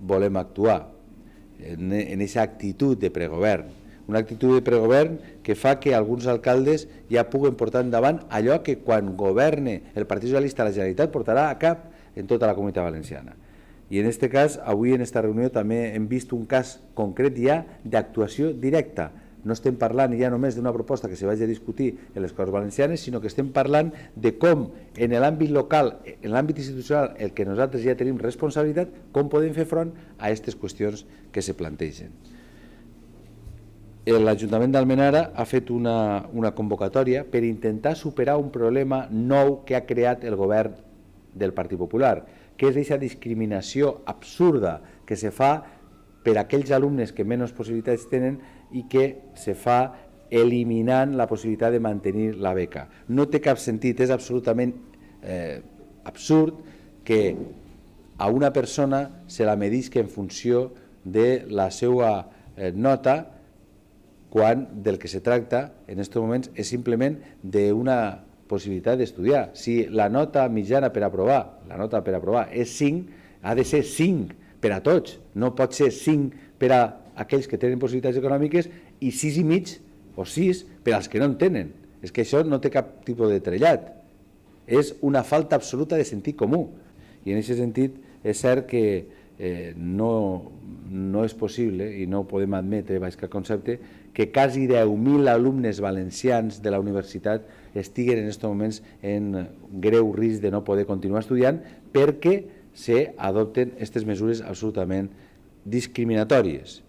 volem actuar, en aquesta actitud de pregovern. Una actitud de pregovern que fa que alguns alcaldes ja puguen portar endavant allò que quan governe el Partit Socialista a la Generalitat portarà a cap en tota la Comunitat Valenciana. I en aquest cas, avui en aquesta reunió també hem vist un cas concret ja d'actuació directa. No estem parlant ja només d'una proposta que se vagi a discutir en les Corts Valencianes, sinó que estem parlant de com en l'àmbit local, en l'àmbit institucional, el que nosaltres ja tenim responsabilitat, com podem fer front a aquestes qüestions que se plantegen. L'Ajuntament d'Almenara ha fet una convocatòria per intentar superar un problema nou que ha creat el govern del Partit Popular, que és aquesta discriminació absurda que se fa per a aquells alumnes que menys possibilitats tenen i que se fa eliminant la possibilitat de mantenir la beca. No té cap sentit, és absolutament absurd que a una persona se la medisca en funció de la seva nota, quan del que se tracta en aquests moments és simplement d'una possibilitat d'estudiar. Si la nota mitjana per aprovar és 5, ha de ser 5 per a tots, no pot ser 5 per a aquells que tenen possibilitats econòmiques i 6,5 o 6 per als que no en tenen. És que això no té cap tipus de trellat, és una falta absoluta de sentit comú. I en aquest sentit és cert que no és possible i no podem admetre, baix cap concepte, que quasi 10.000 alumnes valencians de la universitat estiguen en aquests moments en greu risc de no poder continuar estudiant perquè s'adopten aquestes mesures absolutament discriminatòries.